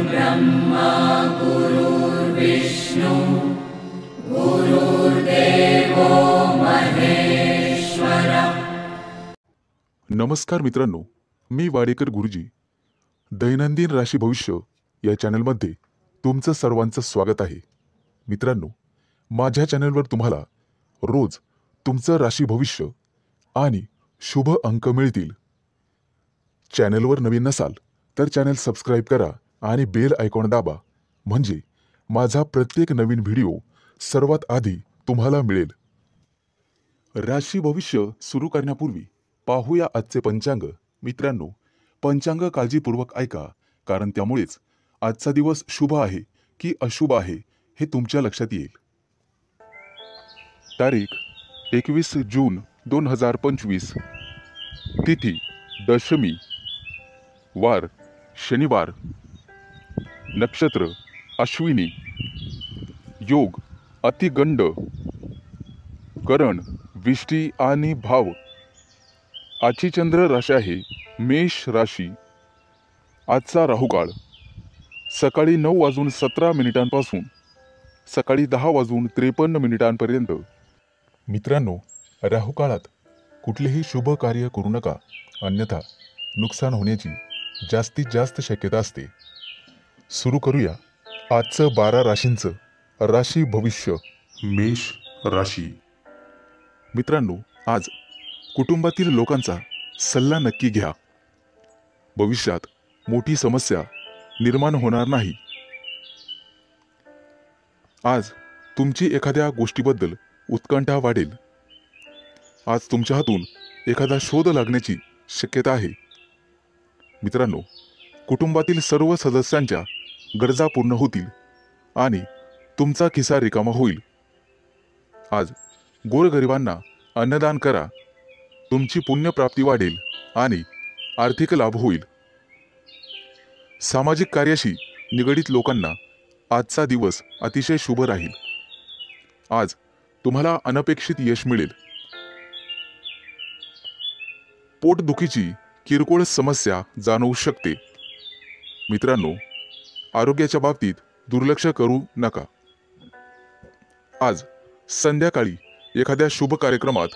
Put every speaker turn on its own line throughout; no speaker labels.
ब्रह्मा गुरुर्विष्णु गुरुर्देवो महेश्वर।
नमस्कार मित्रांनो, मी वाडेकर गुरुजी दैनंदिन राशी भविष्य या चॅनलमध्ये तुमचं सर्वांचं स्वागत आहे। मित्रांनो, माझ्या चॅनलवर तुम्हाला रोज तुमचं राशी भविष्य आणि शुभ अंक मिळतील। चॅनलवर नवीन नसाल तर चॅनल सबस्क्राइब करा आणि बेल आयकॉन दाबा, म्हणजे माझा प्रत्येक नवीन व्हिडिओ सर्वात आधी तुम्हाला मिळेल। राशी भविष्य सुरू करण्यापूर्वी पाहूया आजचे पंचांग। मित्रांनो, पंचांग काळजीपूर्वक ऐका, कारण त्यामुळेच आजचा दिवस शुभ आहे की अशुभ आहे हे तुमच्या लक्षात येईल। तारीख 21 जून 2025, तिथी दशमी, वार शनिवार, नक्षत्र अश्विनी, योग अतिगंड, करण विष्टी आणि भाव। आजची चंद्र राशी आहे मेष राशी। आजचा राहुकाळ सकाळी 9:17 पासून सकाळी 10:53 मित्रांनो, राहुकाळात कुठलेही शुभ कार्य करू नका, अन्यथा नुकसान होण्याची जास्तीत जास्त शक्यता असते। सुरू करूया आजचं 12 राशींचं राशी भविष्य। मेष राशी। मित्रांनो, आज कुटुंबातील लोकांचा सल्ला नक्की घ्या। भविष्यात मोठी समस्या निर्माण होणार नाही। आज तुमची एखाद्या गोष्टीबद्दल उत्कंठा वाढेल। आज तुमच्या हातून एखादा शोध लागण्याची शक्यता आहे। मित्रांनो, कुटुंबातील सर्व सदस्यांच्या गरजा पूर्ण होतील आणि तुमचा खिसा रिकामा होईल। आज गोरगरिबांना अन्नदान करा, तुमची पुण्यप्राप्ती वाढेल आणि आर्थिक लाभ होईल। सामाजिक कार्याशी निगडित लोकांना आजचा दिवस अतिशय शुभ राहील। आज तुम्हाला अनपेक्षित यश मिळेल। पोटदुखीची किरकोळ समस्या जाणवू शकते। मित्रांनो, आरोग्याच्या बाबतीत दुर्लक्ष करू नका। आज संध्याकाळी एखाद्या शुभ कार्यक्रमात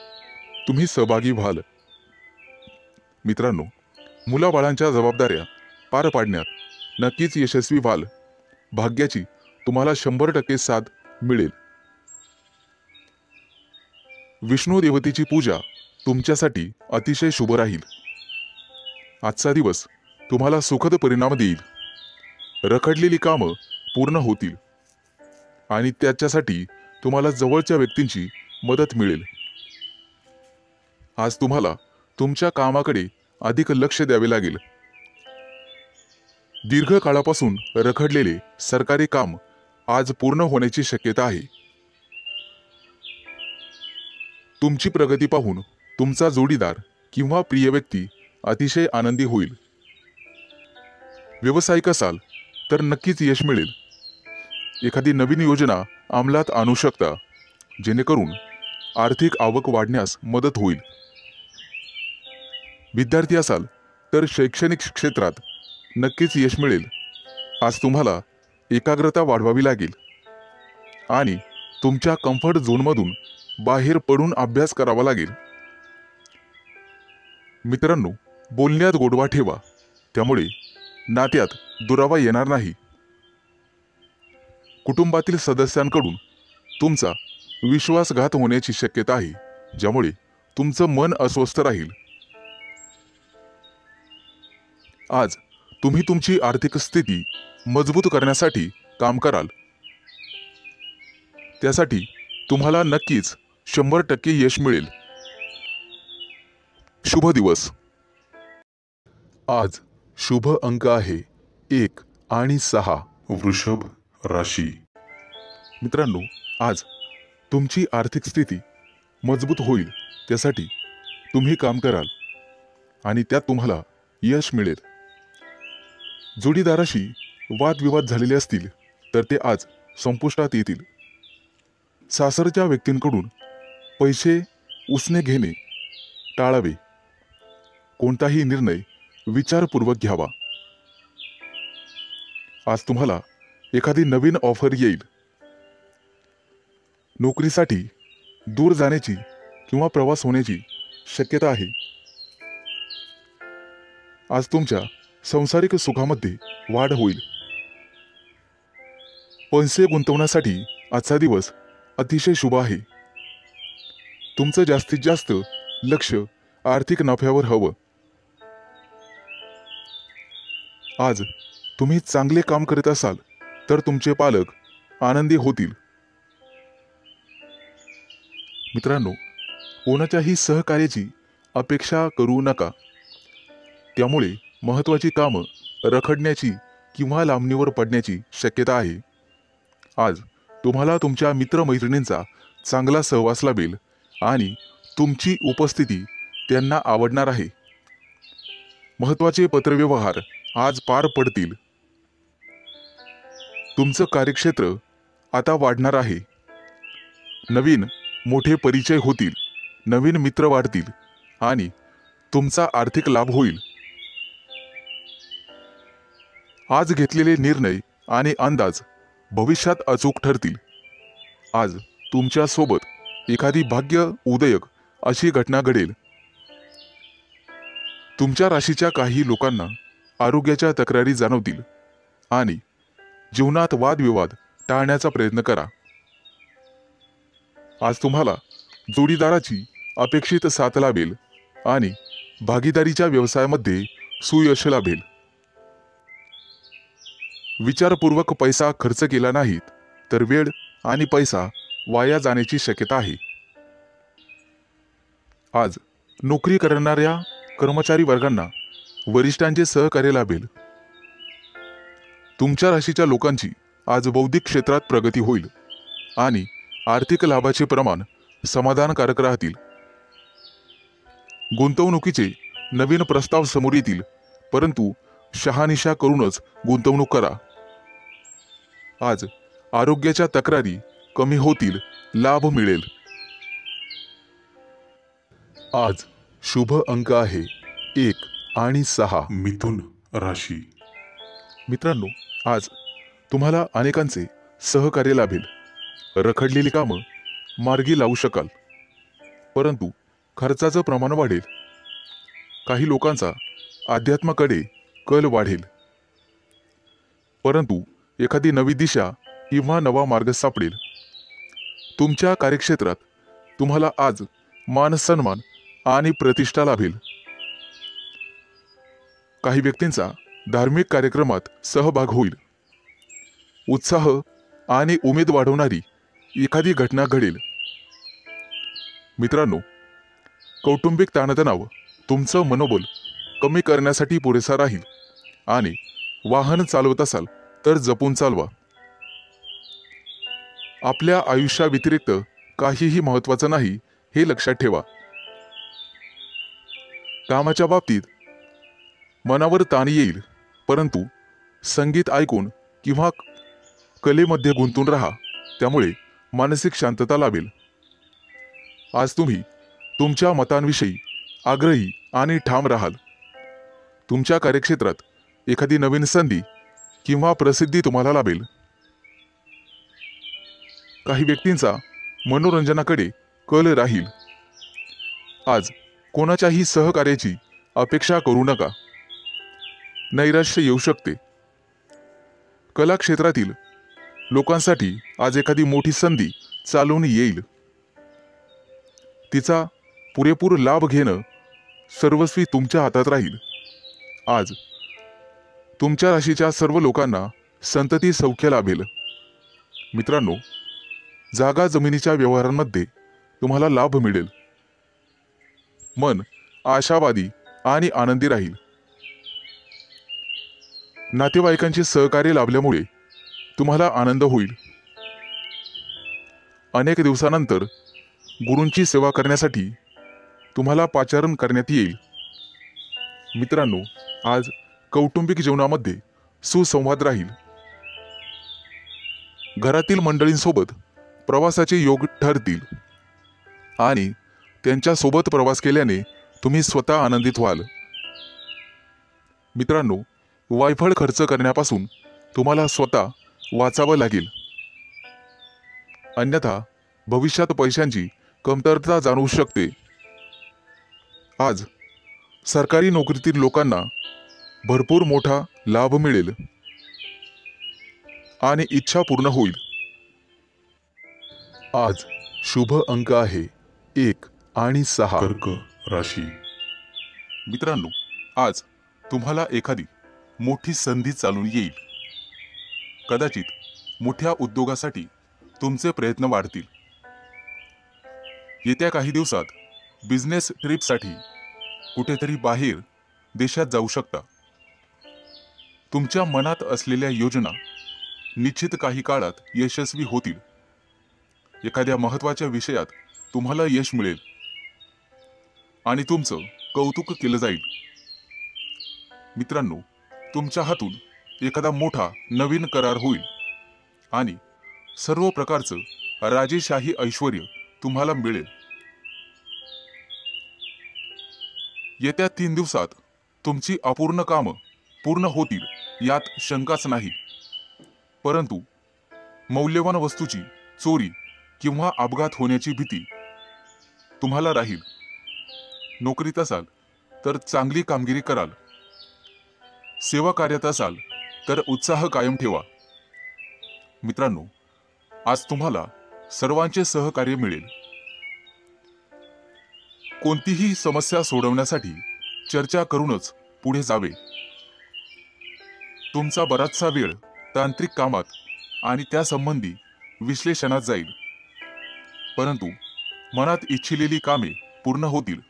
तुम्ही सहभागी व्हाल। मित्रांनो, मुलाबाळांच्या जबाबदाऱ्या पार पाडण्यात नक्कीच यशस्वी व्हाल। भाग्याची तुम्हाला 100% साथ मिळेल। विष्णू देवतेची पूजा तुमच्यासाठी अतिशय शुभ राहील। आजचा दिवस तुम्हाला सुखद परिणाम देईल। रखडलेली कामं पूर्ण होतील आणि त्याच्यासाठी तुम्हाला जवळच्या व्यक्तींची मदत मिळेल। आज तुम्हाला तुमच्या कामाकडे अधिक लक्ष द्यावे लागेल। दीर्घकाळापासून रखडलेले सरकारी काम आज पूर्ण होण्याची शक्यता आहे। तुमची प्रगती पाहून तुमचा जोडीदार किंवा प्रिय व्यक्ती अतिशय आनंदी होईल। व्यावसायिक असाल तर नक्कीच यश मिळेल। एखादी नवीन योजना अंमलात आणू शकता, जेणेकरून आर्थिक आवक वाढण्यास मदत होईल। विद्यार्थी असाल तर शैक्षणिक क्षेत्रात नक्कीच यश मिळेल। आज तुम्हाला एकाग्रता वाढवावी लागेल आणि तुमच्या कम्फर्ट झोनमधून बाहेर पडून अभ्यास करावा लागेल। मित्रांनो, बोलण्यात गोडवा ठेवा, त्यामुळे नात्यात दुरावा येणार नाही। कुटुंबातील सदस्यांकडून तुमचा विश्वासघात होण्याची शक्यता आहे, ज्यामुळे तुमचं मन अस्वस्थ राहील। आज तुम्ही तुमची आर्थिक स्थिती मजबूत करण्यासाठी काम कराल। त्यासाठी तुम्हाला नक्कीच 100% यश मिळेल। शुभ दिवस। आज शुभ अंक आहे 1 आणि 6। वृषभ राशी। मित्रांनो, आज तुमची आर्थिक स्थिती मजबूत होईल, त्यासाठी तुम्ही काम कराल आणि त्यात तुम्हाला यश मिळेल। जोडीदाराशी वादविवाद झालेले असतील तर ते आज संपुष्टात येतील। सासरच्या व्यक्तींकडून पैसे उसने घेणे टाळावे। कोणताही निर्णय विचारपूर्वक घ्यावा। आज तुम्हाला एखादी नवीन ऑफर येईल। नोकरीसाठी दूर जाण्याची किंवा प्रवास होण्याची शक्यता आहे। आज तुमच्या सांसारिक सुखामध्ये वाढ होईल। पैसे गुंतवण्यासाठी आजचा दिवस अतिशय शुभ आहे। तुमचं जास्तीत जास्त लक्ष आर्थिक नफ्यावर हवं। आज तुम्ही चांगले काम करत असाल तर तुमचे पालक आनंदी होतील। मित्रांनो, कोणाच्याही सहकार्याची अपेक्षा करू नका, त्यामुळे महत्त्वाची कामं रखडण्याची किंवा लांबणीवर पडण्याची शक्यता आहे। आज तुम्हाला तुमच्या मित्रमैत्रिणींचा चांगला सहवास लाभेल आणि तुमची उपस्थिती त्यांना आवडणार आहे। महत्त्वाचे पत्रव्यवहार आज पार पडतील। तुमचं कार्यक्षेत्र आता वाढणार आहे। नवीन मोठे परिचय होतील, नवीन मित्र वाढतील आणि तुमचा आर्थिक लाभ होईल। आज घेतलेले निर्णय आणि अंदाज भविष्यात अचूक ठरतील। आज तुमच्या सोबत एखादी भाग्य उदयक अशी घटना घडेल। तुमच्या राशीच्या काही लोकांना आरोग्याच्या तक्रारी जाणवतील आणि जीवनात वादविवाद टाळण्याचा प्रयत्न करा। आज तुम्हाला जोडीदाराची अपेक्षित साथ लाभेल आणि भागीदारीच्या व्यवसायामध्ये सुयश लाभेल। विचारपूर्वक पैसा खर्च केला नाहीत तर वेळ आणि पैसा वाया जाण्याची शक्यता आहे। आज नोकरी करणाऱ्या कर्मचारी वर्गांना वरिष्ठांचे सहकार्य लाभेल। तुमच्या राशीच्या लोकांची आज बौद्धिक क्षेत्रात प्रगती होईल आणि आर्थिक लाभाचे प्रमाण समाधानकारक राहतील। गुंतवणुकीचे नवीन प्रस्ताव समोर येतील, परंतु शहानिशा करूनच गुंतवणूक करा। आज आरोग्याच्या तक्रारी कमी होतील, लाभ मिळेल। आज शुभ अंक आहे 1 आणि 6। मिथुन राशी। मित्रांनो, आज तुम्हाला अनेकांचे सहकार्य लाभेल। रखडलेली कामं मार्गी लावू शकाल, परंतु खर्चाचं प्रमाण वाढेल। काही लोकांचा अध्यात्माकडे कल वाढेल, परंतु एखादी नवी दिशा किंवा नवा मार्ग सापडेल। तुमच्या कार्यक्षेत्रात तुम्हाला आज मान सन्मान आणि प्रतिष्ठा लाभेल। काही व्यक्तींचा धार्मिक कार्यक्रमात सहभाग होईल। उत्साह आणि उमेद वाढवणारी एखादी घटना घडेल। मित्रांनो, कौटुंबिक ताणतणाव तुमचं मनोबल कमी करण्यासाठी पुरेसा राहील आणि वाहन चालवत असाल तर जपून चालवा। आपल्या आयुष्याव्यतिरिक्त काहीही महत्त्वाचं नाही हे लक्षात ठेवा। कामाच्या बाबतीत मनावर ताण येईल, परंतु संगीत ऐकून किंवा कलेमध्ये गुंतून राहा, त्यामुळे मानसिक शांतता लाभेल। आज तुम्ही तुमच्या मतांविषयी आग्रही आणि ठाम राहाल। तुमच्या कार्यक्षेत्रात एखादी नवीन संधी किंवा प्रसिद्धी तुम्हाला लाभेल। काही व्यक्तींचा मनोरंजनाकडे कल राहील। आज कोणाच्याही सहकार्याची अपेक्षा करू नका, नैराश्य येऊ शकते। कला क्षेत्रातील लोकांसाठी आज एखादी मोठी संधी चालून येईल। तिचा पुरेपूर लाभ घेणं सर्वस्वी तुमच्या हातात राहील। आज तुमच्या राशीच्या सर्व लोकांना संतती सौख्य लाभेल। मित्रांनो, जागा जमिनीच्या व्यवहारांमध्ये तुम्हाला लाभ मिळेल। मन आशावादी आणि आनंदी राहील। नातेवाईकांचे सहकार्य लाभल्यामुळे तुम्हाला आनंद होईल। अनेक दिवसानंतर गुरूंची सेवा करण्यासाठी तुम्हाला पाचारण करण्यात येईल। मित्रांनो, आज कौटुंबिक जीवनामध्ये सुसंवाद राहील। घरातील मंडळींसोबत प्रवासाचे योग ठरतील आणि त्यांच्या सोबत प्रवास केल्याने तुम्ही स्वतः आनंदित व्हाल। मित्रांनो, वायफळ खर्च करण्यापासून तुम्हाला स्वतः वाचावं लागेल, अन्यथा भविष्यात पैशांची कमतरता जाणवू शकते. आज सरकारी नोकरीतील लोकांना भरपूर मोठा लाभ मिळेल आणि इच्छा पूर्ण होईल. आज शुभ अंक आहे 1 आणि 6.
कर्क राशी.
मित्रांनो, आज तुम्हाला एखादी मोठी संधी चालून येईल. कदाचित मोठ्या उद्योगासाठी तुमचे प्रयत्न वाढतील. येत्या काही दिवसात बिझनेस ट्रिपसाठी कुठेतरी बाहेर देशात जाऊ शकता. तुमच्या मनात असलेल्या योजना निश्चित काही काळात यशस्वी होतील. एखाद्या महत्त्वाच्या विषयात तुम्हाला यश मिळेल आणि तुमचं कौतुक केलं जाईल. मित्रांनो, तुमच्या हातून एखादा मोठा नवीन करार होईल आणि सर्व प्रकारचं राजेशाही ऐश्वर्य तुम्हाला मिळेल. येत्या 3 दिवसात तुमची अपूर्ण कामं पूर्ण होतील यात शंकाच नाही. परंतु मौल्यवान वस्तूची चोरी किंवा अपघात होण्याची भीती तुम्हाला राहील. नोकरीत असाल तर चांगली कामगिरी कराल. सेवा कार्यात असाल तर उत्साह कायम ठेवा. मित्रांनो, आज तुम्हाला सर्वांचे सहकार्य मिळेल. कोणतीही समस्या सोडवण्यासाठी चर्चा करूनच पुढे जावे. तुमचा बराचसा वेळ तांत्रिक कामात आणि त्यासंबंधी विश्लेषणात जाईल. परंतु मनात इच्छिलेली कामे पूर्ण होतील.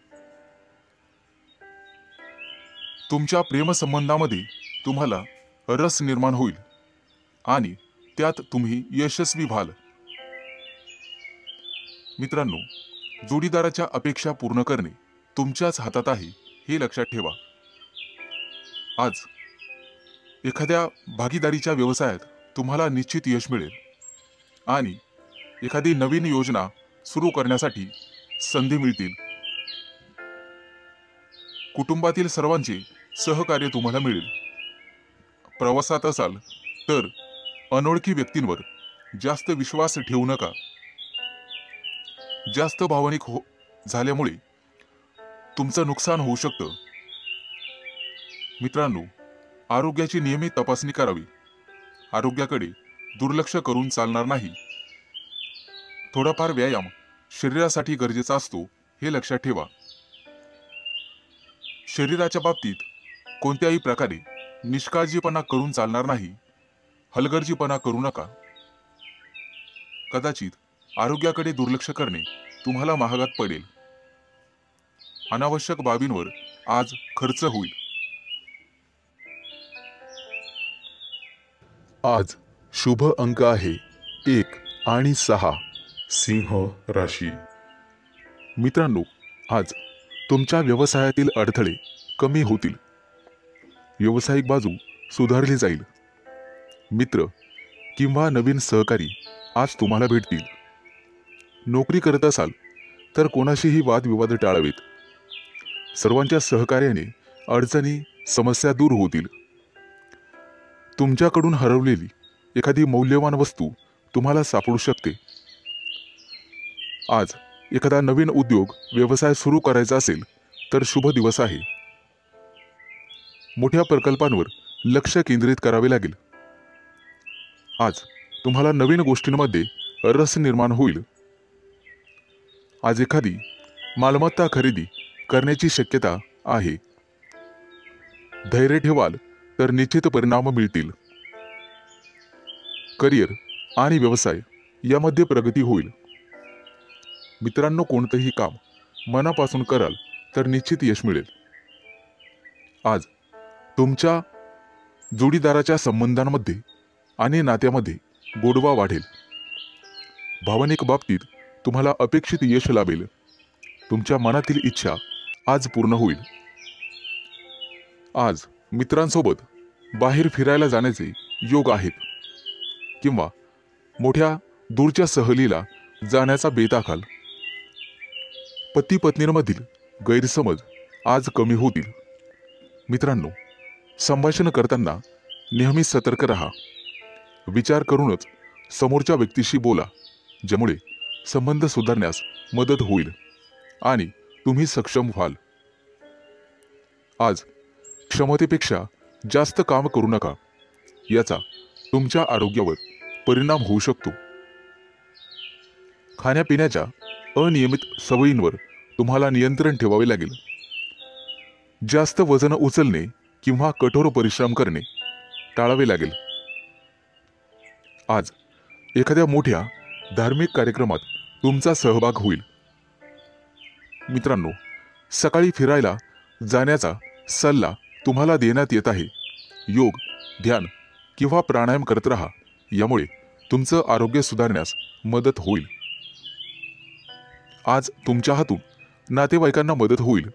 तुमच्या प्रेमसंबंधामध्ये तुम्हाला रस निर्माण होईल आणि त्यात तुम्ही यशस्वी व्हाल. मित्रांनो, जोडीदाराच्या अपेक्षा पूर्ण करणे तुमच्याच हातात आहे हे लक्षात ठेवा. आज एखाद्या भागीदारीच्या व्यवसायात तुम्हाला निश्चित यश मिळेल आणि एखादी नवीन योजना सुरू करण्यासाठी संधी मिळतील. कुटुंबातील सर्वांचे सहकार्य तुम्हाला मिळेल. प्रवासात असाल तर अनोळखी व्यक्तींवर जास्त विश्वास ठेवू नका. जास्त भावनिक झाल्यामुळे तुमचं नुकसान होऊ शकतं. मित्रांनो, आरोग्याची नियमित तपासणी करावी. आरोग्याकडे दुर्लक्ष करून चालणार नाही. थोडाफार व्यायाम शरीरासाठी गरजेचा असतो हे लक्षात ठेवा. शरीराच्या बाबतीत कोणत्याही प्रकारे निष्काळजीपणा करून चालणार नाही. हलगर्जीपणा करू नका. कदाचित आरोग्याकडे दुर्लक्ष करणे तुम्हाला महागात पडेल. अनावश्यक बाबींवर आज खर्च होईल. आज शुभ अंक आहे 1 आणि 6.
सिंह राशी.
मित्रांनो, आज तुमच्या व्यवसायातील अडथळे कमी होतील. व्यावसायिक बाजू सुधारली जाईल. मित्र किंवा नवीन सहकारी आज तुम्हाला भेटतील. नोकरी करत असाल तर कोणाशीही वादविवाद टाळावेत. सर्वांच्या सहकार्याने अडचणी समस्या दूर होतील. तुमच्याकडून हरवलेली एखादी मौल्यवान वस्तू तुम्हाला सापडू शकते. आज एखादा नवीन उद्योग व्यवसाय सुरू करायचा असेल तर शुभ दिवस आहे. मोठ्या प्रकल्पांवर लक्ष केंद्रित करावे लागेल. आज तुम्हाला नवीन गोष्टींमध्ये रस निर्माण होईल. आज एखादी मालमत्ता खरेदी करण्याची शक्यता आहे. धैर्य ठेवाल तर निश्चित परिणाम मिळतील. करिअर आणि व्यवसाय यामध्ये प्रगती होईल. मित्रांनो, कोणतेही काम मनापासून कराल तर निश्चित यश मिळेल. आज तुमच्या जोडीदाराच्या संबंधांमध्ये आणि नात्यामध्ये गोडवा वाढेल. भावनिक बाबतीत तुम्हाला अपेक्षित यश लाभेल. तुमच्या मनातील इच्छा आज पूर्ण होईल. आज मित्रांसोबत बाहेर फिरायला जाण्याचे योग आहेत किंवा मोठ्या दूरच्या सहलीला जाण्याचा बेत आखाल. पती पत्नींमधील गैरसमज आज कमी होतील. मित्रांनो, संभाषण करताना नेहमी सतर्क राहा. विचार करूनच समोरच्या व्यक्तीशी बोला, ज्यामुळे संबंध सुधारण्यास मदत होईल आणि तुम्ही सक्षम व्हाल. आज क्षमतेपेक्षा जास्त काम करू नका. याचा तुमच्या आरोग्यावर परिणाम होऊ शकतो. खाण्यापिण्याच्या अनियमित सवयींवर तुम्हाला नियंत्रण ठेवावे लागेल. जास्त वजन उचलणे किंवा कठोर परिश्रम करणे टाळावे लागेल. आज एखाद्या मोठ्या धार्मिक कार्यक्रमात तुमचा सहभाग होईल. मित्रांनो, सकाळी फिरायला जाण्याचा सल्ला तुम्हाला देण्यात येत आहे. योग, ध्यान किंवा प्राणायाम करत राहा. यामुळे तुमचं आरोग्य सुधारण्यास मदत होईल. आज तुमच्या हातून नातेवाईकांना मदत होईल,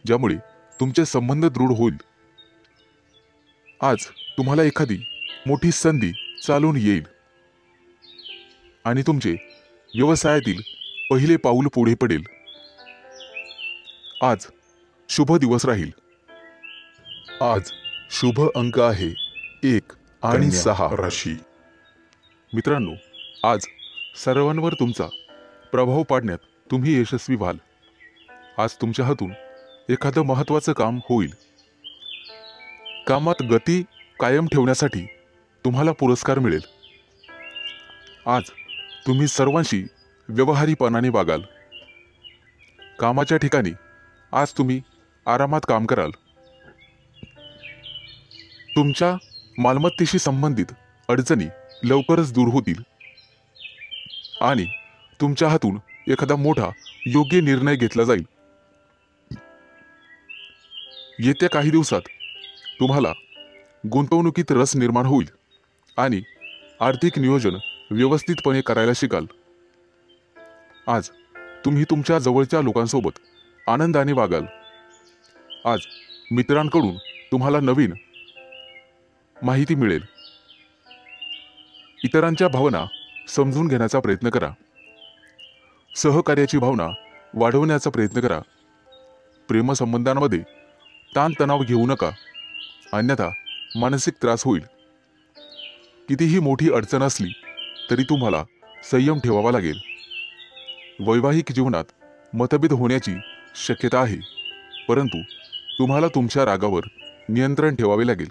ज्यामुळे तुमचे संबंध दृढ होईल. आज तुम्हाला एखादी मोठी संधी चालून येईल आणि तुमचे व्यवसायातील पहिले पाऊल पुढे पडेल. आज शुभ दिवस राहील. आज शुभ अंक आहे 1 आणि
कन्या
6.
राशी.
मित्रांनो, आज सर्वांवर तुमचा प्रभाव पाडण्यात तुम्ही यशस्वी व्हाल. आज तुमच्या हातून एखादं महत्त्वाचं काम होईल. कामात गती कायम ठेवण्यासाठी तुम्हाला पुरस्कार मिळेल. आज तुम्ही सर्वांशी व्यवहारीपणाने वागाल. कामाच्या ठिकाणी आज तुम्ही आरामात काम कराल. तुमच्या मालमत्तेशी संबंधित अडचणी लवकरच दूर होतील आणि तुमच्या हातून एखादा मोठा योग्य निर्णय घेतला जाईल. येत्या काही दिवसात तुम्हाला गुंतवणुकीत रस निर्माण होईल आणि आर्थिक नियोजन व्यवस्थितपणे करायला शिकाल. आज तुम्ही तुमच्या जवळच्या लोकांसोबत आनंदाने वागाल. आज मित्रांकडून तुम्हाला नवीन माहिती मिळेल. इतरांच्या भावना समजून घेण्याचा प्रयत्न करा. सहकार्याची भावना वाढवण्याचा प्रयत्न करा. प्रेमसंबंधांमध्ये ताणतणाव घेऊ नका, अन्यथा मानसिक त्रास होईल. कितीही मोठी अडचण असली तरी तुम्हाला संयम ठेवावा लागेल. वैवाहिक जीवनात मतभेद होण्याची शक्यता आहे, परंतु तुम्हाला तुमच्या रागावर नियंत्रण ठेवावे लागेल.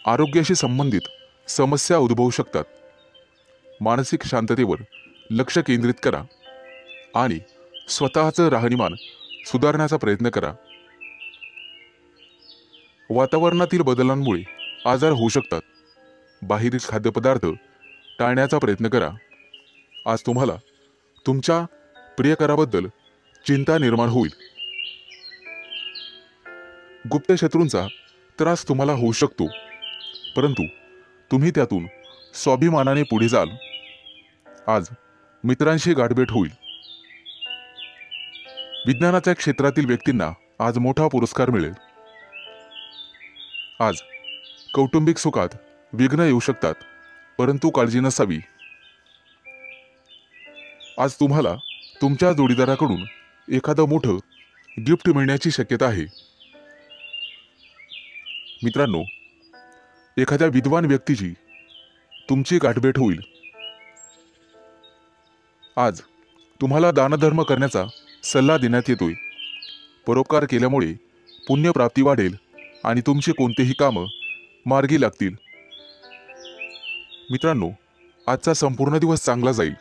आरोग्याशी संबंधित समस्या उद्भवू शकतात. मानसिक शांततेवर लक्ष केंद्रित करा आणि स्वतःचं राहणीमान सुधारण्याचा प्रयत्न करा. वातावरणातील बदलांमुळे आजार होऊ शकतात. बाहेरील खाद्यपदार्थ टाळण्याचा प्रयत्न करा. आज तुम्हाला तुमच्या प्रियकराबद्दल चिंता निर्माण होईल. गुप्त शत्रूंचा त्रास तुम्हाला होऊ शकतो, परंतु तुम्ही त्यातून स्वाभिमानाने पुढे जाल. आज मित्रांशी गाठभेट होईल. विज्ञानाच्या क्षेत्रातील व्यक्तींना आज मोठा पुरस्कार मिळेल. आज कौटुंबिक सुखात विघ्न येऊ शकतात, परंतु काळजी नसावी. आज तुम्हाला तुमच्या जोडीदाराकडून एखादं मोठं गिफ्ट मिळण्याची शक्यता आहे. मित्रांनो, एखाद्या विद्वान व्यक्तीची तुमची गाठभेट होईल. आज तुम्हाला दानधर्म करण्याचा सल्ला देण्यात येतोय. परोपकार केल्यामुळे पुण्यप्राप्ती वाढेल आणि तुमची कोणतेही कामं मार्गी लागतील. मित्रांनो, आजचा संपूर्ण दिवस चांगला जाईल.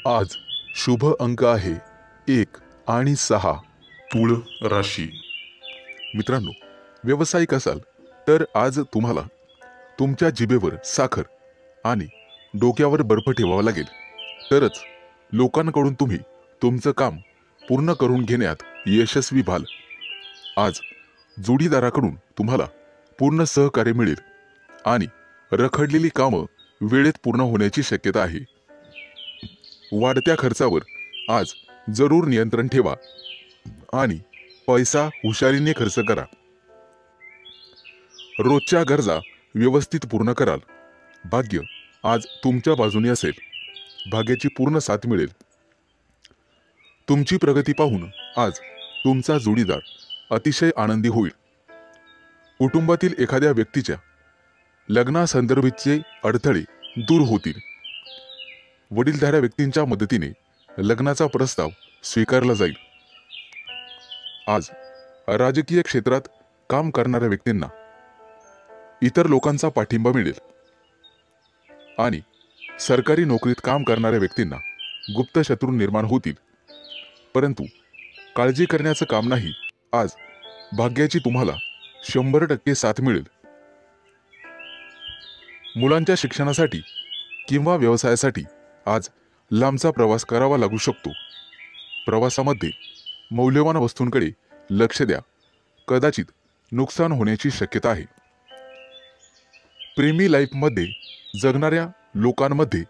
आज शुभ अंक आहे 1 आणि 6.
तुळ राशी.
मित्रांनो, व्यावसायिक असाल तर आज तुम्हाला तुमच्या जिभेवर साखर आणि डोक्यावर बर्फ ठेवावा लागेल, तरच लोकांकडून तुम्ही तुमचं काम पूर्ण करून घेण्यात यशस्वी व्हाल. आज जोडीदाराकडून तुम्हाला पूर्ण सहकार्य मिळेल आणि रखडलेली कामं वेळेत पूर्ण होण्याची शक्यता आहे. वाढत्या खर्चावर आज जरूर नियंत्रण ठेवा आणि पैसा हुशारीने खर्च करा. रोजच्या गरजा व्यवस्थित पूर्ण कराल. भाग्य आज तुमच्या बाजूने असेल. भाग्याची पूर्ण साथ मिळेल. तुमची प्रगती पाहून आज तुमचा जोडीदार अतिशय आनंदी होईल. कुटुंबातील एखाद्या व्यक्तीच्या लग्नासंदर्भाचे अडथळे दूर होतील. वडीलधाऱ्या व्यक्तींच्या मदतीने लग्नाचा प्रस्ताव स्वीकारला जाईल. आज राजकीय क्षेत्रात काम करणाऱ्या व्यक्तींना इतर लोकांचा पाठिंबा मिळेल आणि सरकारी नोकरीत काम करणाऱ्या व्यक्तींना गुप्त शत्रू निर्माण होतील. परंतु काळजी करण्याचं काम नाही. आज भाग्याची तुम्हाला 100% साथ मिळेल. मुलांच्या शिक्षणासाठी किंवा व्यवसायासाठी आज लांबचा प्रवास करावा लागू शकतो. प्रवासामध्ये मौल्यवान वस्तूंकडे लक्ष द्या. कदाचित नुकसान होण्याची शक्यता आहे. प्रेमी लाईफमध्ये जगणाऱ्या लोकांमध्ये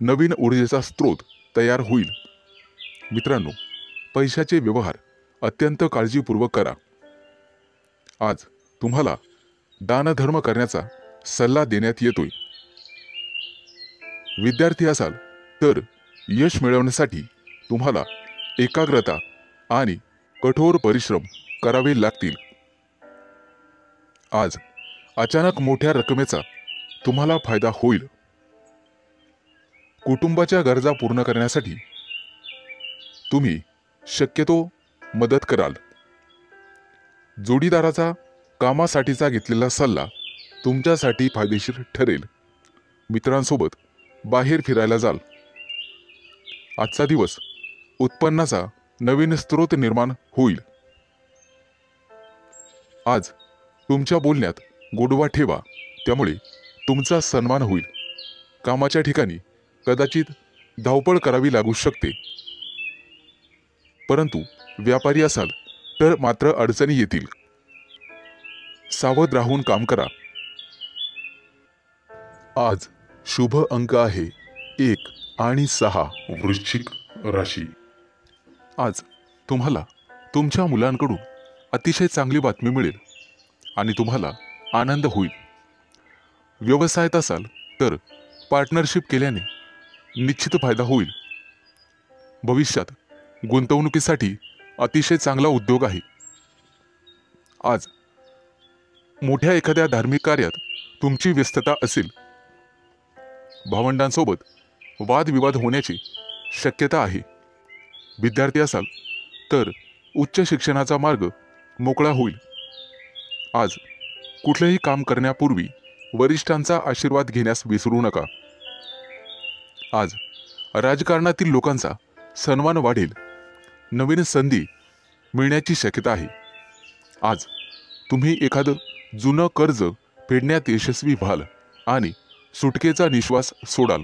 नवीन ऊर्जेचा स्रोत तयार होईल. मित्रांनो, पैशाचे व्यवहार अत्यंत काळजीपूर्वक करा. आज तुम्हाला दानधर्म करण्याचा सल्ला देण्यात येतोय. विद्यार्थी असाल तर यश मिळवण्यासाठी तुम्हाला एकाग्रता आणि कठोर परिश्रम करावे लागतील. आज अचानक मोठ्या रकमेचा तुम्हाला फायदा होईल. कुटुंबाच्या गरजा पूर्ण करण्यासाठी तुम्ही शक्यतो मदत कराल. जोडीदाराचा कामासाठीचा घेतलेला सल्ला तुमच्यासाठी फायदेशीर ठरेल. मित्रांसोबत बाहेर फिरायला जाल. आजचा दिवस उत्पन्नाचा नवीन स्रोत निर्माण होईल. आज तुमच्या बोलण्यात गोडवा ठेवा, त्यामुळे तुमचा सन्मान होईल. कामाच्या ठिकाणी कदाचित धावपळ करावी लागू शकते, परंतु व्यापारी असाल तर मात्र अडचणी येतील. सावध राहून काम करा. आज शुभ अंक आहे 1 आणि 6.
वृश्चिक राशी.
आज तुम्हाला तुमच्या मुलांकडून अतिशय चांगली बातमी मिळेल आणि तुम्हाला आनंद होईल. व्यवसायात असाल तर पार्टनरशिप केल्याने निश्चित फायदा होईल. भविष्यात गुंतवणुकीसाठी अतिशय चांगला उद्योग आहे. आज मोठ्या एखाद्या धार्मिक कार्यात तुमची व्यस्तता असेल. भावंडांसोबत वादविवाद होण्याची शक्यता आहे. विद्यार्थी असाल तर उच्च शिक्षणाचा मार्ग मोकळा होईल. आज कुठलेही काम करण्यापूर्वी वरिष्ठांचा आशीर्वाद घेण्यास विसरू नका. आज राजकारणातील लोकांचा सन्मान वाढेल. नवीन संधी मिळण्याची शक्यता आहे. आज तुम्ही एखादं जुनं कर्ज फेडण्यात यशस्वी व्हाल आणि सुटकेचा निश्वास सोडाल.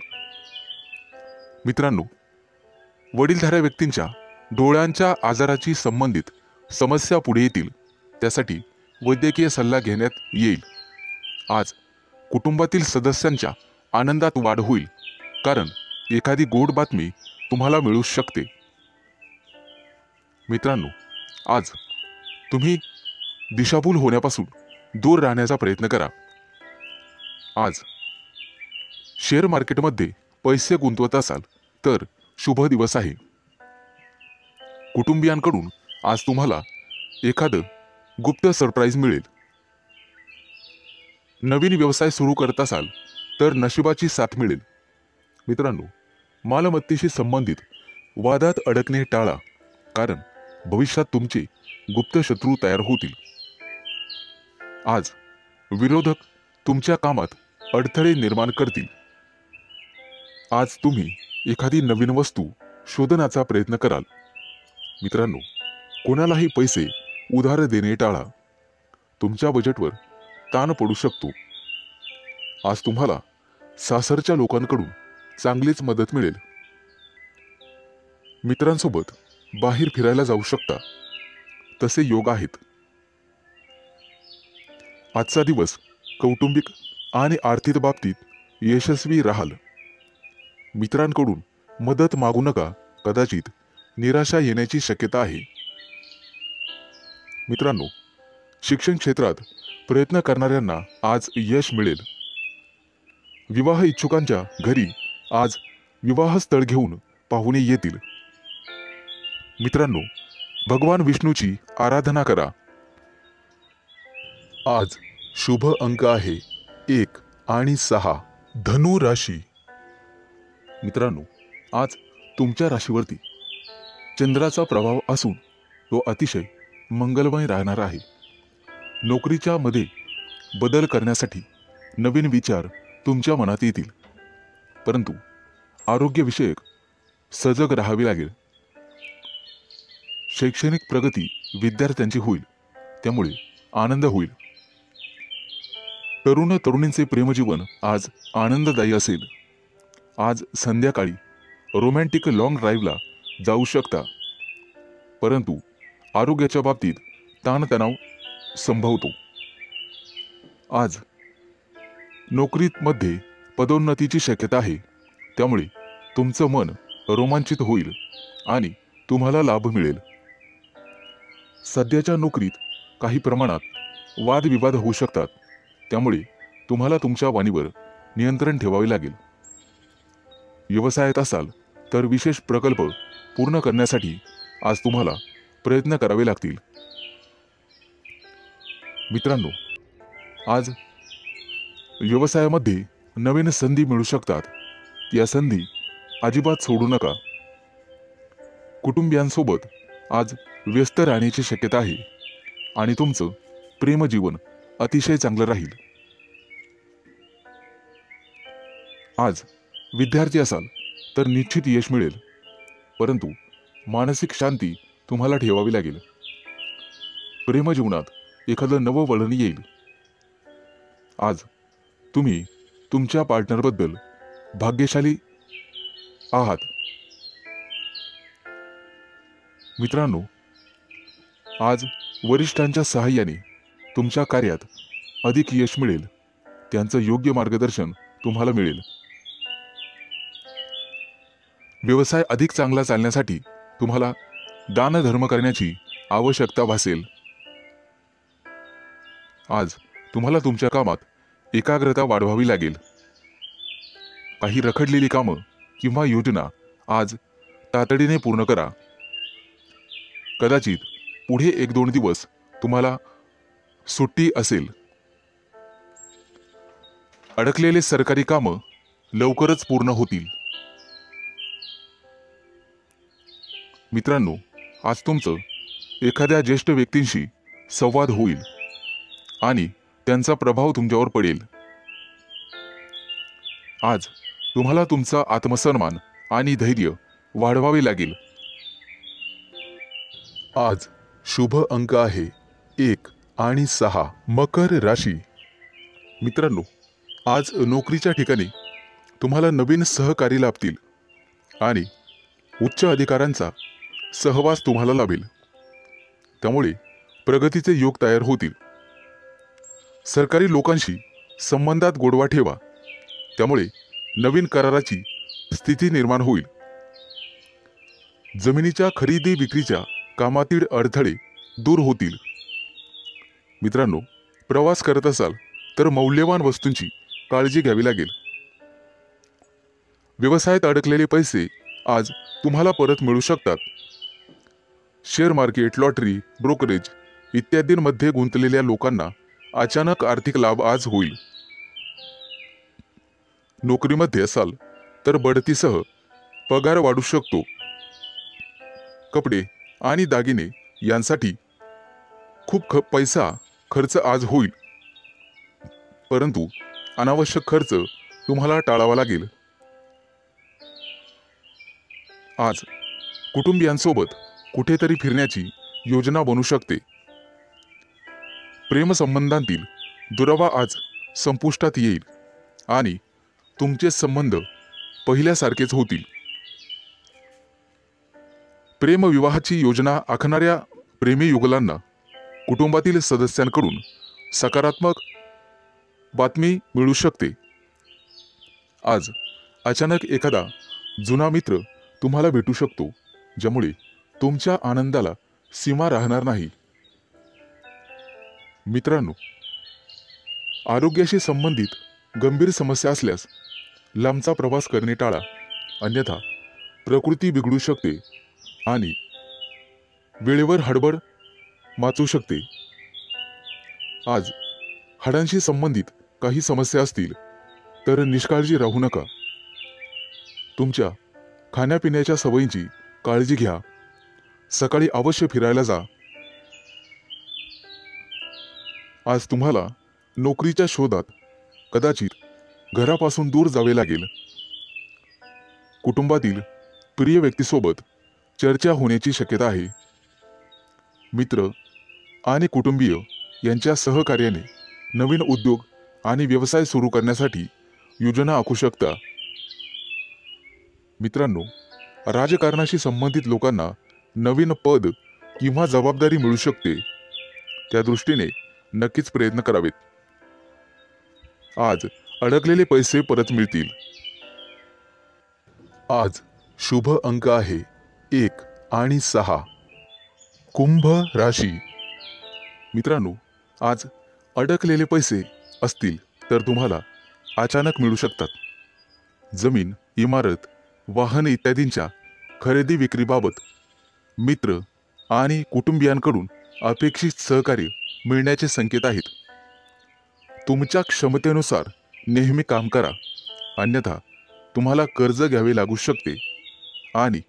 मित्रांनो, वडीलधाऱ्या व्यक्तींच्या डोळ्यांच्या आजाराची संबंधित समस्या पुढे येतील. त्यासाठी वैद्यकीय सल्ला घेण्यात येईल. आज कुटुंबातील सदस्यांच्या आनंदात वाढ होईल, कारण एखादी गोड बातमी तुम्हाला मिळू शकते. मित्रांनो, आज तुम्ही दिशाभूल होण्यापासून दूर राहण्याचा प्रयत्न करा. आज शेअर मार्केटमध्ये पैसे गुंतवत असाल तर शुभ दिवस आहे. कुटुंबियांकडून आज तुम्हाला एखादं गुप्त सरप्राईज मिळेल. नवीन व्यवसाय सुरू करत असाल तर नशिबाची साथ मिळेल. मित्रांनो, मालमत्तेशी संबंधित वादात अडकणे टाळा, कारण भविष्यात तुमचे गुप्त शत्रू तयार होतील. आज विरोधक तुमच्या कामात अडथळे निर्माण करतील. आज तुम्ही एखादी नवीन वस्तू शोधण्याचा प्रयत्न कराल. मित्रांनो, कोणालाही पैसे उधार देणे टाळा. तुमच्या बजेटवर ताण पडू शकतो. आज तुम्हाला सासरच्या लोकांकडून चांगलीच मदत मिळेल. मित्रांसोबत बाहेर फिरायला जाऊ शकता, तसे योग आहेत. आजचा दिवस कौटुंबिक आणि आर्थिक बाबतीत यशस्वी राहाल. मित्रांकडून मदत मागू नका, कदाचित निराशा येण्याची शक्यता आहे. मित्रांनो, शिक्षण क्षेत्रात प्रयत्न करणाऱ्यांना आज यश मिळेल. विवाह इच्छुकांच्या घरी आज विवाहस्थळ घेऊन पाहुणे येतील. मित्रांनो, भगवान विष्णूची आराधना करा. आज शुभ अंक आहे 1 आणि 6. धनु राशी. मित्रांनो, आज तुमच्या राशीवरती चंद्राचा प्रभाव असून तो अतिशय मंगलमय राहणार आहे. नोकरीच्या मध्ये बदल करण्यासाठी नवीन विचार तुमच्या मनात येतील, परंतु आरोग्यविषयक सजग राहावे लागेल. शैक्षणिक प्रगती विद्यार्थ्यांची होईल, त्यामुळे आनंद होईल. तरुण तरुणींचे प्रेमजीवन आज आनंददायी असेल. आज संध्याकाळी रोमॅन्टिक लॉंग ड्राईव्हला जाऊ शकता, परंतु आरोग्याच्या बाबतीत ताणतणाव संभवतो. आज नोकरीमध्ये पदोन्नतीची शक्यता आहे, त्यामुळे तुमचं मन रोमांचित होईल आणि तुम्हाला लाभ मिळेल. सध्याच्या नोकरीत काही प्रमाणात वादविवाद होऊ शकतात, त्यामुळे तुम्हाला तुमच्या वाणीवर नियंत्रण ठेवावे लागेल. व्यवसायात असाल तर विशेष प्रकल्प पूर्ण करण्यासाठी आज तुम्हाला प्रयत्न करावे लागतील. मित्रांनो, आज व्यवसायामध्ये नवीन संधी मिळू शकतात. या संधी अजिबात सोडू नका. कुटुंबियांसोबत आज व्यस्त राहण्याची शक्यता आहे आणि तुमचं प्रेमजीवन अतिशय चांगलं राहील. आज विद्यार्थी असाल तर निश्चित यश मिळेल, परंतु मानसिक शांती तुम्हाला ठेवावी लागेल. प्रेमजीवनात एखादं नवं वळण येईल. आज तुम्ही तुमच्या पार्टनरबद्दल भाग्यशाली आहात. मित्रांनो, आज वरिष्ठांच्या सहाय्याने तुमच्या कार्यात अधिक यश मिळेल. त्यांचं योग्य मार्गदर्शन तुम्हाला मिळेल. व्यवसाय अधिक चांगला चालण्यासाठी तुम्हाला दानधर्म करण्याची आवश्यकता भासेल. आज तुम्हाला तुमच्या कामात एकाग्रता वाढवावी लागेल. काही रखडलेली कामं किंवा योजना आज तातडीने पूर्ण करा. कदाचित पुढे 1-2 दिवस तुम्हाला सुट्टी असेल. अडकलेले सरकारी कामं लवकरच पूर्ण होतील. मित्रांनो, आज तुमचं एखाद्या ज्येष्ठ व्यक्तींशी संवाद होईल आणि त्यांचा प्रभाव तुमच्यावर पडेल. आज तुम्हाला तुमचा आत्मसन्मान आणि धैर्य वाढवावे लागेल. आज शुभ अंक आहे 1 आणि 6. मकर राशी. मित्रांनो, आज नोकरीच्या ठिकाणी तुम्हाला नवीन सहकारी लाभतील आणि उच्च अधिकाऱ्यांचा सहवास तुम्हाला लाभेल. त्यामुळे प्रगतीचे योग तयार होतील. सरकारी लोकांशी संबंधात गोडवा ठेवा, त्यामुळे नवीन कराराची स्थिती निर्माण होईल. जमिनीच्या खरेदी विक्रीच्या कामातील अडथळे दूर होतील. मित्रांनो, प्रवास करत असाल तर मौल्यवान वस्तूंची काळजी घ्यावी लागेल. व्यवसायात अडकलेले पैसे आज तुम्हाला परत मिळू शकतात. शेअर मार्केट, लॉटरी, ब्रोकरेज इत्यादींमध्ये गुंतलेल्या लोकांना अचानक आर्थिक लाभ आज होईल. नोकरीमध्ये असाल तर बढतीसह पगार वाढू शकतो. कपडे आणि दागिने यांसाठी खूप पैसा खर्च आज होईल, परंतु अनावश्यक खर्च तुम्हाला टाळावा लागेल. आज कुटुंबियांसोबत कुठेतरी फिरण्याची योजना बनू शकते. प्रेमसंबंधांतील दुरावा आज संपुष्टात येईल आणि तुमचे संबंध पहिल्यासारखेच होतील. प्रेमविवाहाची योजना आखणाऱ्या प्रेमी युगलांना कुटुंबातील सदस्यांकडून सकारात्मक बातमी मिळू शकते. आज अचानक एखादा जुना मित्र तुम्हाला भेटू शकतो, ज्यामुळे तुमच्या आनंदाला सीमा राहणार नाही. मित्रांनो, आरोग्याशी संबंधित गंभीर समस्या असल्यास लांबचा प्रवास करणे टाळा, अन्यथा प्रकृती बिघडू शकते आणि वेळेवर हडबड माचू शकते. आज हाडांशी संबंधित काही समस्या असतील तर निष्काळजी राहू नका. तुमच्या खाण्यापिण्याच्या सवयींची काळजी घ्या. सकाळी अवश्य फिरायला जा. आज तुम्हाला नोकरीच्या शोधात कदाचित घरापासून दूर जावे लागेल. कुटुंबातील प्रिय व्यक्तीसोबत चर्चा होण्याची शक्यता आहे. मित्र आणि कुटुंबीय यांच्या सहकार्याने नवीन उद्योग आणि व्यवसाय सुरू करण्यासाठी योजना आखू शकता. मित्रांनो, राजकारणाशी संबंधित लोकांना नवीन पद किंवा जबाबदारी मिळू शकते. त्या दृष्टीने नक्कीच प्रयत्न करावेत. आज अडकलेले पैसे परत मिळतील. आज शुभ अंक आहे 1 आणि 6. कुंभ राशी. मित्रांनो, आज अडकलेले पैसे असतील तर तुम्हाला अचानक मिळू शकतात. जमीन, इमारत, वाहन इत्यादींच्या खरेदी विक्रीबाबत मित्र आणि कुटुंबियांकडून अपेक्षित सहकार्य मिळण्याचे संकेत आहेत. तुमच्या क्षमतेनुसार नेहमी काम करा, अन्यथा तुम्हाला कर्ज घ्यावे लागू शकते. आणि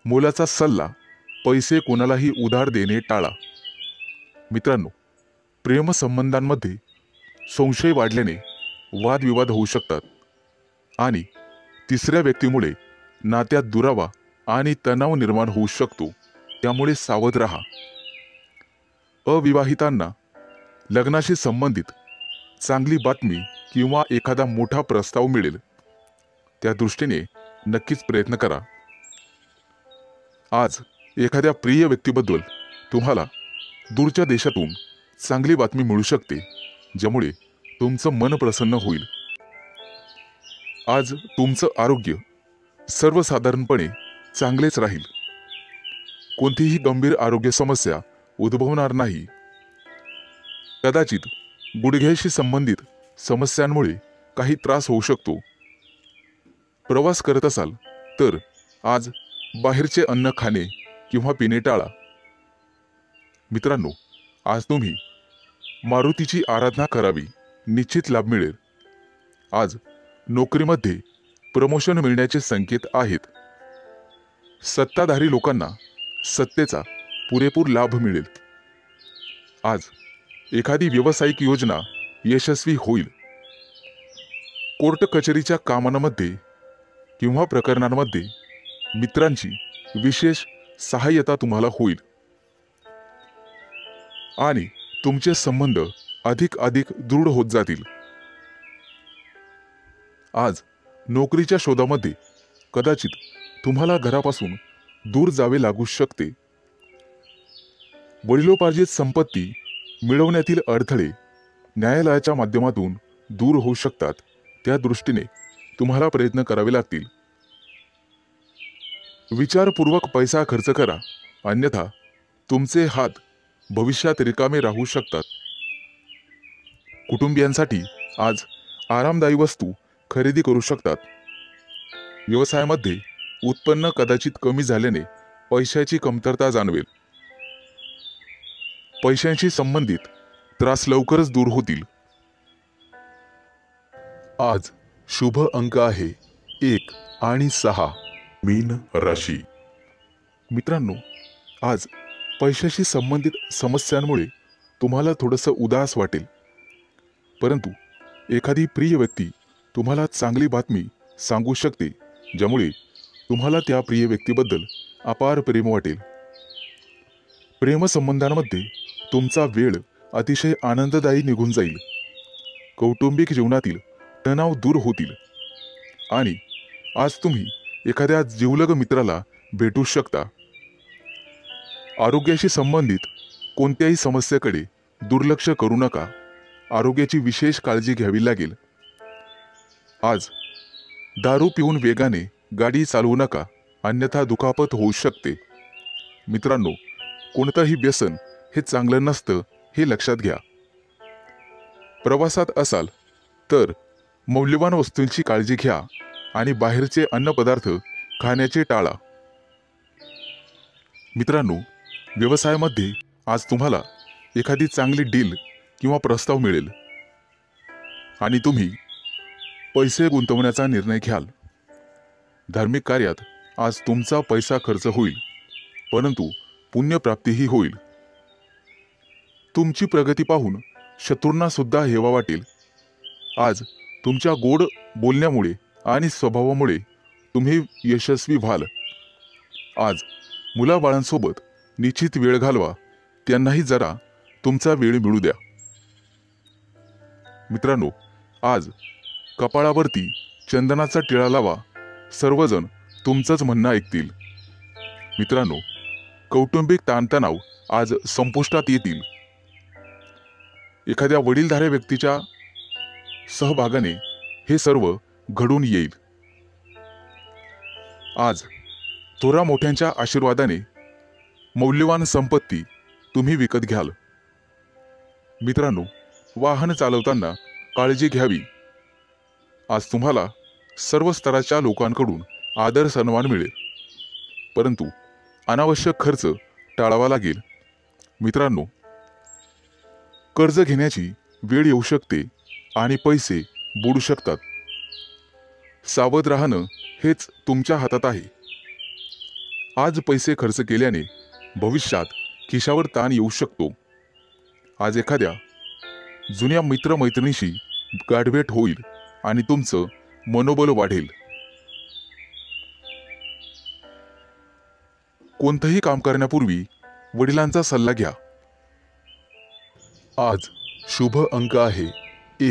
मोलाचा सल्ला, पैसे कोणालाही उधार देणे टाळा. मित्रांनो, प्रेमसंबंधांमध्ये संशय वाढल्याने वादविवाद होऊ शकतात आणि तिसऱ्या व्यक्तीमुळे नात्यात दुरावा आणि तणाव निर्माण होऊ शकतो. त्यामुळे सावध राहा. अविवाहितांना लग्नाशी संबंधित चांगली बातमी किंवा एखादा मोठा प्रस्ताव मिळेल. त्या दृष्टीने नक्कीच प्रयत्न करा. आज एखाद्या प्रिय व्यक्तीबद्दल तुम्हाला दूरच्या देशातून चांगली बातमी मिळू शकते, ज्यामुळे तुमचं मन प्रसन्न होईल. आज तुमचं आरोग्य सर्वसाधारणपणे चांगलेच राहील. कोणतीही गंभीर आरोग्य समस्या उद्भवणार नाही. कदाचित गुडघ्याशी संबंधित समस्यांमुळे काही त्रास होऊ शकतो. प्रवास करत असाल तर आज बाहेरचे अन्न खाणे किंवा पिणे टाळा. मित्रांनो, आज तुम्ही मारुतीची आराधना करावी, निश्चित लाभ मिळेल. आज नोकरीमध्ये प्रमोशन मिळण्याचे संकेत आहेत. सत्ताधारी लोकांना सत्तेचा पुरेपूर लाभ मिळेल. आज एखादी व्यावसायिक योजना यशस्वी होईल. कोर्ट कचेरीच्या कामांमध्ये किंवा प्रकरणांमध्ये मित्रांची विशेष सहाय्यता तुम्हाला होईल आणि तुमचे संबंध अधिक दृढ होत जातील. आज नोकरीच्या शोधामध्ये कदाचित तुम्हाला घरापासून दूर जावे लागू शकते. वडिलोपार्जित संपत्ती मिळवण्यातील अडथळे न्यायालयाच्या माध्यमातून दूर होऊ शकतात. त्या दृष्टीने तुम्हाला प्रयत्न करावे लागतील. विचारपूर्वक पैसा खर्च करा, अन्यथा तुमचे हात भविष्यात रिकामे राहू शकतात. कुटुंबियांसाठी आज आरामदायी वस्तू खरेदी करू शकतात. व्यवसायामध्ये उत्पन्न कदाचित कमी झाल्याने पैशाची कमतरता जाणवेल. पैशांशी संबंधित त्रास लवकरच दूर होतील. आज शुभ अंक आहे 1 आणि 6. मीन राशी. मित्रांनो, आज पैशाशी संबंधित समस्यांमुळे तुम्हाला थोडंसं उदास वाटेल, परंतु एखादी प्रिय व्यक्ती तुम्हाला चांगली बातमी सांगू शकते, ज्यामुळे तुम्हाला त्या प्रिय व्यक्तीबद्दल अपार प्रेम वाटेल. प्रेमसंबंधांमध्ये तुमचा वेळ अतिशय आनंददायी निघून जाईल. कौटुंबिक जीवनातील तणाव दूर होतील आणि आज तुम्ही एखाद्या जिवलग मित्राला भेटू शकता. आरोग्याशी संबंधित कोणत्याही समस्येकडे दुर्लक्ष करू नका. आरोग्याची विशेष काळजी घ्यावी लागेल. आज दारू पिऊन वेगाने गाडी चालवू नका, अन्यथा दुखापत होऊ शकते. मित्रांनो, कोणतंही व्यसन हे चांगलं नसतं, हे लक्षात घ्या. प्रवासात असाल तर मौल्यवान वस्तूंची काळजी घ्या आणि बाहेरचे अन्नपदार्थ खाण्याचे टाळा. मित्रांनो, व्यवसायामध्ये आज तुम्हाला एखादी चांगली डील किंवा प्रस्ताव मिळेल. आणि तुम्ही पैसे गुंतवण्याचा निर्णय घ्याल. धार्मिक कार्यात आज तुमचा पैसा खर्च होईल, परंतु पुण्यप्राप्तीही होईल. तुमची प्रगती पाहून शत्रूंना सुद्धा हेवा वाटेल. आज तुमच्या गोड बोलण्यामुळे आणि स्वभावामुळे तुम्ही यशस्वी व्हाल. आज मुलाबाळांसोबत निश्चित वेळ घालवा, त्यांनाही जरा तुमचा वेळ मिळू द्या. मित्रांनो, आज कपाळावरती चंदनाचा टिळा लावा, सर्वजण तुमचंच म्हणणं ऐकतील. मित्रांनो, कौटुंबिक ताणतणाव आज संपुष्टात येतील. एखाद्या वडीलधाऱ्या व्यक्तीच्या सहभागाने हे सर्व घडून येईल. आज थोरा मोठ्यांच्या आशीर्वादाने मौल्यवान संपत्ती तुम्ही विकत घ्याल. मित्रांनो, वाहन चालवताना काळजी घ्यावी. आज तुम्हाला सर्व स्तराच्या लोकांकडून आदर सन्मान मिळेल, परंतु अनावश्यक खर्च टाळावा लागेल. मित्रांनो, कर्ज घेण्याची वेळ येऊ शकते आणि पैसे बुडू शकतात. सावध राहणं हेच तुमच्या हातात आहे. आज पैसे खर्च केल्याने भविष्यात खिशावर ताण येऊ शकतो. आज एखाद्या जुन्या मित्रमैत्रिणीशी गाठभेट होईल आणि तुमचं मनोबल वाढेल. कोणतंही काम करण्यापूर्वी वडिलांचा सल्ला घ्या. आज शुभ अंक आहे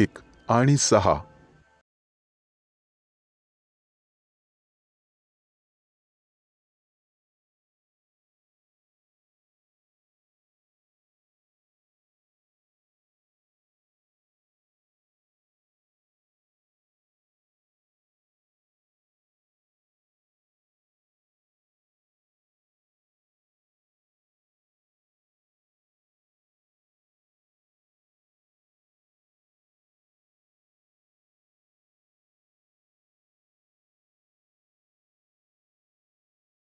1 आणि 6.